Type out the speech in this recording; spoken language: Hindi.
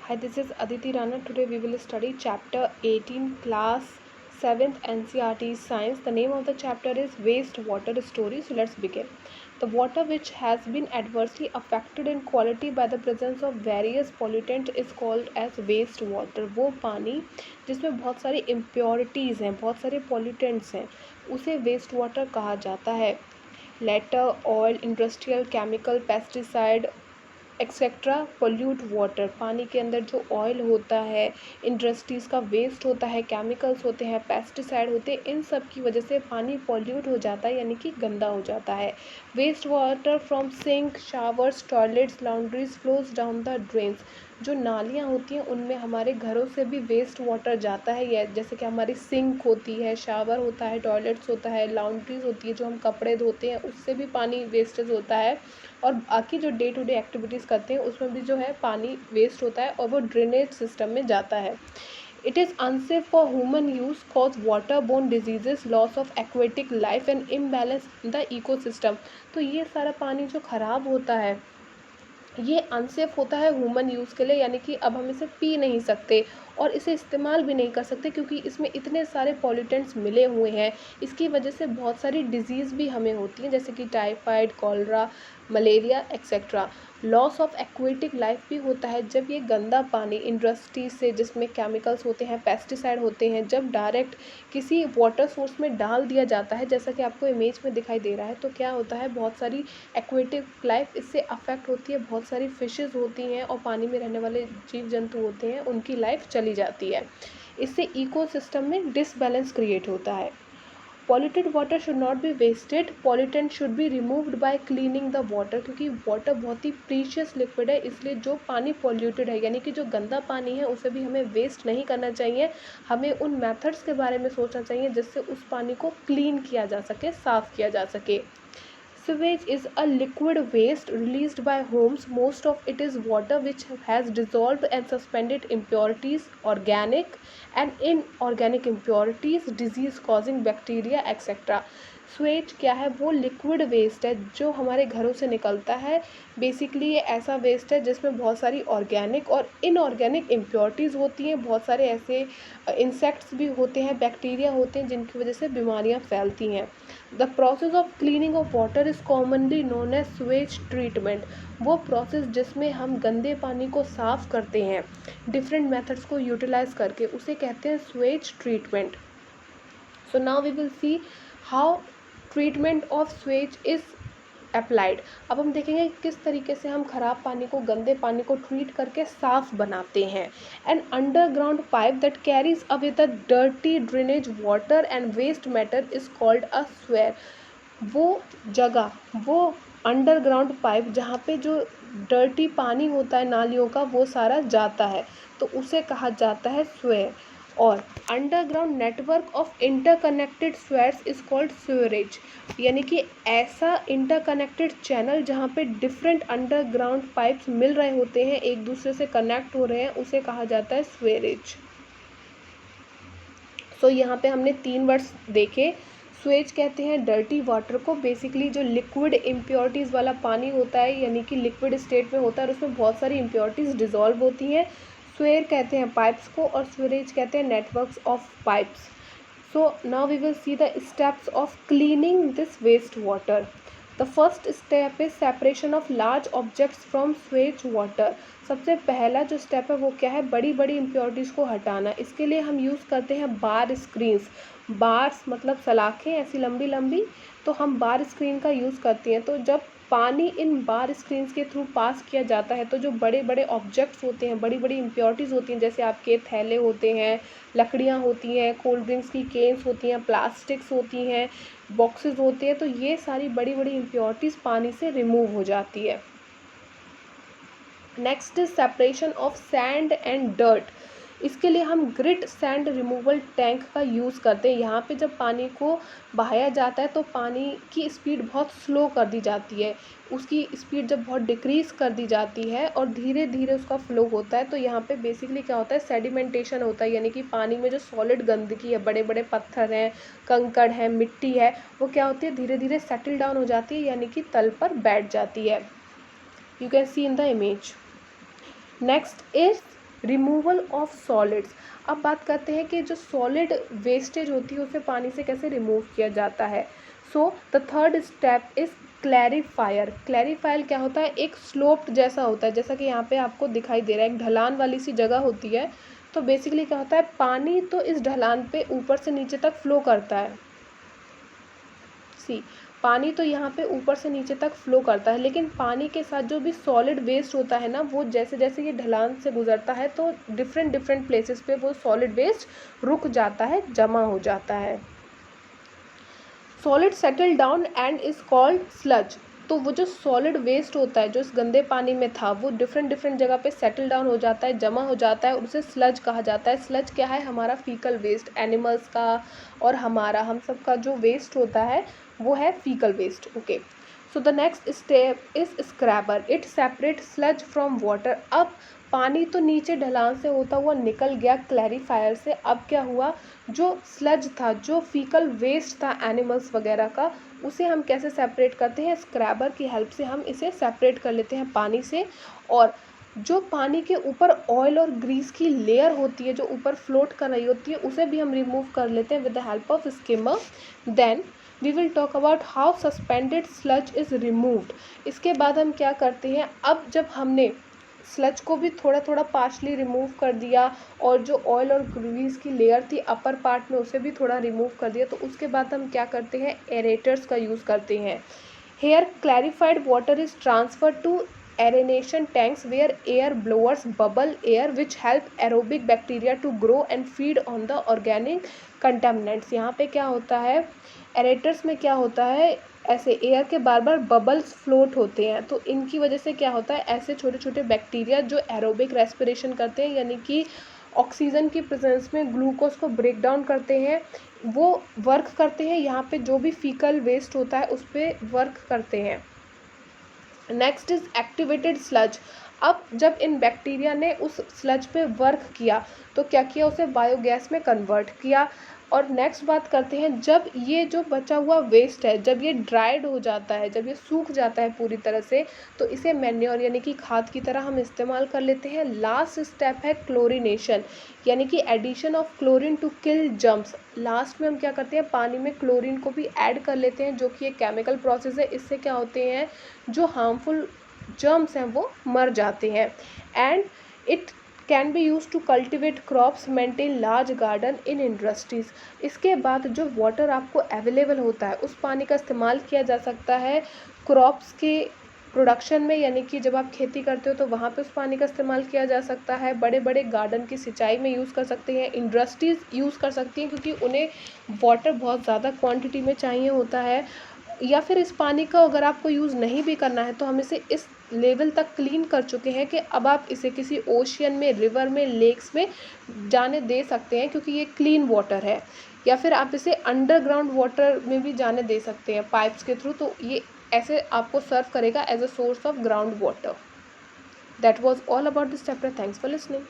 Hi, this is Aditi Rana. Today we will study chapter 18, class 7th NCERT Science. The name of the chapter is Wastewater Story. So let's begin. The water which has been adversely affected in quality by the presence of various pollutants is called as wastewater. वो पानी जिसमें बहुत सारी impurities हैं, बहुत सारे pollutants हैं, उसे wastewater कहा जाता है. Letter, oil, industrial, chemical, pesticide etcetera pollute water. पानी के अंदर जो ऑयल होता है, इंडस्ट्रीज़ का वेस्ट होता है, केमिकल्स होते हैं, पेस्टिसाइड होते हैं, इन सब की वजह से पानी पॉल्यूट हो जाता है, यानी कि गंदा हो जाता है. Waste water from sink, showers, toilets, laundries flows down the drains. जो नालियाँ होती हैं उनमें हमारे घरों से भी वेस्ट वाटर जाता है, या जैसे कि हमारी सिंक होती है, शावर होता है, टॉयलेट्स होता है, लॉन्ड्रीज होती है जो हम कपड़े धोते हैं, उससे भी पानी वेस्टेज होता है. और बाकी जो डे टू डे एक्टिविटीज़ करते हैं उसमें भी जो है पानी वेस्ट होता है और वो ड्रेनेज सिस्टम में जाता है. It is unsafe for human use, cause water borne diseases, loss of aquatic life and imbalance in the ecosystem. तो ये सारा पानी जो ख़राब होता है ये अनसेफ होता है ह्यूमन यूज़ के लिए, यानी कि अब हम इसे पी नहीं सकते और इसे इस्तेमाल भी नहीं कर सकते क्योंकि इसमें इतने सारे पॉल्यूटेंट्स मिले हुए हैं. इसकी वजह से बहुत सारी डिजीज़ भी हमें होती हैं, जैसे कि typhoid, cholera, malaria etcetera. Loss of aquatic life भी होता है जब ये गंदा पानी इंडस्ट्री से, जिसमें केमिकल्स होते हैं, पेस्टिसाइड होते हैं, जब डायरेक्ट किसी वाटर सोर्स में डाल दिया जाता है, जैसा कि आपको इमेज में दिखाई दे रहा है, तो क्या होता है, बहुत सारी एक्वेटिक लाइफ इससे अफेक्ट होती है. बहुत सारी फिशेस होती हैं और पानी में रहने वाले जीव जंतु होते हैं, उनकी लाइफ चली जाती है. इससे इकोसिस्टम में डिसबैलेंस क्रिएट होता है. Polluted water should not be wasted. Pollutant should be removed by cleaning the water, क्योंकि वाटर बहुत ही प्रीशियस लिक्विड है, इसलिए जो पानी पॉल्यूटेड है, यानी कि जो गंदा पानी है, उसे भी हमें वेस्ट नहीं करना चाहिए. हमें उन मेथड्स के बारे में सोचना चाहिए जिससे उस पानी को क्लीन किया जा सके, साफ़ किया जा सके. Sewage is a liquid waste released by homes. Most of it is water which has dissolved and suspended impurities, organic and inorganic impurities, disease causing bacteria etc. Suez क्या है, वो लिक्विड वेस्ट है जो हमारे घरों से निकलता है. बेसिकली ये ऐसा वेस्ट है जिसमें बहुत सारी ऑर्गेनिक और इनऑर्गेनिक इम्प्योरिटीज़ होती हैं. बहुत सारे ऐसे इंसेक्ट्स भी होते हैं, बैक्टीरिया होते हैं जिनकी वजह से बीमारियां फैलती हैं. The process of cleaning of water is commonly known as sewage treatment. वो प्रोसेस जिसमें हम गंदे पानी को साफ़ करते हैं डिफरेंट मेथड्स को यूटिलाइज करके, उसे कहते हैं sewage treatment. So now we will see how treatment of sewage is applied. अब हम देखेंगे किस तरीके से हम ख़राब पानी को, गंदे पानी को ट्रीट करके साफ़ बनाते हैं. An underground pipe that carries away the dirty drainage water and waste matter is called a sewer. वो जगह, वो अंडरग्राउंड पाइप जहाँ पे जो डर्टी पानी होता है नालियों का, वो सारा जाता है, तो उसे कहा जाता है स्वेयर. और underground network of interconnected swears is called sewerage. यानी कि ऐसा इंटरकनेक्टेड चैनल जहाँ पे डिफरेंट अंडरग्राउंड पाइप्स मिल रहे होते हैं, एक दूसरे से कनेक्ट हो रहे हैं, उसे कहा जाता है स्वेरेज. सो यहाँ पे हमने 3 वर्ड्स देखे. स्वेज कहते हैं डर्टी वाटर को, बेसिकली जो लिक्विड इम्प्योरिटीज़ वाला पानी होता है, यानी कि लिक्विड स्टेट में होता है और उसमें बहुत सारी इम्प्योरिटीज़ डिज़ोल्व होती हैं. स्वेयर कहते हैं पाइप्स को और स्वेरेज कहते हैं networks of pipes. So now we will see the steps of cleaning this waste water. The first step is separation of large objects from sewage water. सबसे पहला जो स्टेप है वो क्या है, बड़ी बड़ी इम्प्योरिटीज़ को हटाना. इसके लिए हम यूज़ करते हैं बार स्क्रीन्स. बार्स मतलब सलाखें ऐसी लंबी लंबी, तो हम बार स्क्रीन का यूज़ करते हैं. तो जब पानी इन बार स्क्रीन्स के थ्रू पास किया जाता है तो जो बड़े बड़े ऑब्जेक्ट्स होते हैं, बड़ी बड़ी इम्प्योरिटीज़ होती हैं, जैसे आपके थैले होते हैं, लकड़ियाँ होती हैं, कोल्ड ड्रिंक्स की केन्स होती हैं, प्लास्टिक्स होती हैं, बॉक्सेस होते हैं, तो ये सारी बड़ी बड़ी इम्प्योरिटीज़ पानी से रिमूव हो जाती है. Next is separation of sand and dirt. इसके लिए हम ग्रिट सैंड रिमूवल टैंक का यूज़ करते हैं. यहाँ पे जब पानी को बहाया जाता है तो पानी की स्पीड बहुत स्लो कर दी जाती है. उसकी स्पीड जब बहुत डिक्रीज़ कर दी जाती है और धीरे धीरे उसका फ्लो होता है, तो यहाँ पे बेसिकली क्या होता है, सेडिमेंटेशन होता है, यानी कि पानी में जो सॉलिड गंदगी है, बड़े बड़े पत्थर हैं, कंकड़ है, मिट्टी है, वो क्या होती है, धीरे धीरे सेटल डाउन हो जाती है, यानी कि तल पर बैठ जाती है. You can see in the image. Next is removal of solids. अब बात करते हैं कि जो सॉलिड वेस्टेज होती है उसे पानी से कैसे रिमूव किया जाता है। So the third step is clarifier. Clarifier क्या होता है, एक स्लोप्ड जैसा होता है, जैसा कि यहाँ पे आपको दिखाई दे रहा है, एक ढलान वाली सी जगह होती है। तो बेसिकली क्या होता है, पानी तो इस ढलान पे ऊपर से नीचे तक फ्लो करता है। सी पानी तो यहाँ पे ऊपर से नीचे तक फ्लो करता है, लेकिन पानी के साथ जो भी सॉलिड वेस्ट होता है ना, वो जैसे जैसे ये ढलान से गुजरता है तो डिफरेंट डिफरेंट प्लेसेस पे वो सॉलिड वेस्ट रुक जाता है, जमा हो जाता है। Solid settle down and is called sludge. तो वो जो सॉलिड वेस्ट होता है जो इस गंदे पानी में था, वो डिफरेंट डिफरेंट जगह पे सेटल डाउन हो जाता है, जमा हो जाता है, और उसे स्लज कहा जाता है। स्लज क्या है, हमारा फीकल वेस्ट, एनिमल्स का और हमारा, हम सब का जो वेस्ट होता है वो है faecal waste. Okay, so the next step is scrubber. It separate sludge from water. अब पानी तो नीचे ढलान से होता हुआ निकल गया क्लैरिफायर से। अब क्या हुआ, जो स्लज था, जो फीकल वेस्ट था एनिमल्स वगैरह का, उसे हम कैसे सेपरेट करते हैं, स्क्रैबर की हेल्प से हम इसे सेपरेट कर लेते हैं पानी से। और जो पानी के ऊपर ऑयल और ग्रीस की लेयर होती है जो ऊपर फ्लोट कर रही होती है, उसे भी हम रिमूव कर लेते हैं with the help of skimmer. Then we will talk about how suspended sludge is removed. इसके बाद हम क्या करते हैं, अब जब हमने स्लज को भी थोड़ा थोड़ा पार्शली रिमूव कर दिया और जो ऑयल और ग्रीस की लेयर थी अपर पार्ट में उसे भी थोड़ा रिमूव कर दिया, तो उसके बाद हम क्या करते हैं, एरेटर्स का यूज़ करते हैं। Here clarified water is transfer to aeration tanks where air blowers bubble air which help aerobic bacteria to grow and feed on the organic contaminants। यहाँ पे क्या होता है, एरेटर्स में क्या होता है, ऐसे एयर के बार बार बबल्स फ्लोट होते हैं, तो इनकी वजह से क्या होता है, ऐसे छोटे छोटे बैक्टीरिया जो एरोबिक रेस्पिरेशन करते हैं, यानी कि ऑक्सीजन की प्रेजेंस में ग्लूकोज को ब्रेक डाउन करते हैं, वो वर्क करते हैं, यहाँ पे जो भी फीकल वेस्ट होता है उस पर वर्क करते हैं। Next is activated sludge. अब जब इन बैक्टीरिया ने उस स्लज पे वर्क किया तो क्या किया, उसे बायोगैस में कन्वर्ट किया। और नेक्स्ट बात करते हैं, जब ये जो बचा हुआ वेस्ट है, जब ये ड्राइड हो जाता है, जब ये सूख जाता है पूरी तरह से, तो इसे मैन्योर यानी कि खाद की तरह हम इस्तेमाल कर लेते हैं। लास्ट स्टेप है क्लोरीनेशन, यानी कि addition of chlorine to kill germs. Last में हम क्या करते हैं, पानी में क्लोरीन को भी ऐड कर लेते हैं, जो कि एक केमिकल प्रोसेस है। इससे क्या होते हैं, जो हार्मफुल जर्म्स हैं वो मर जाते हैं। And it can be use to cultivate crops, maintain large garden in industries. इसके बाद जो वाटर आपको अवेलेबल होता है उस पानी का इस्तेमाल किया जा सकता है क्रॉप्स के प्रोडक्शन में, यानी कि जब आप खेती करते हो तो वहाँ पे उस पानी का इस्तेमाल किया जा सकता है। बड़े बड़े गार्डन की सिंचाई में यूज़ कर सकते हैं, इंडस्ट्रीज़ यूज़ कर सकती हैं क्योंकि उन्हें वाटर बहुत ज़्यादा क्वांटिटी में चाहिए होता है। या फिर इस पानी का अगर आपको यूज़ नहीं भी करना है तो हम इसे इस लेवल तक क्लीन कर चुके हैं कि अब आप इसे किसी ओशियन में, रिवर में, लेक्स में जाने दे सकते हैं क्योंकि ये क्लीन वाटर है। या फिर आप इसे अंडरग्राउंड वाटर में भी जाने दे सकते हैं पाइप्स के थ्रू, तो ये ऐसे आपको सर्व करेगा as a source of ground water. That was all about this chapter. Thanks for listening.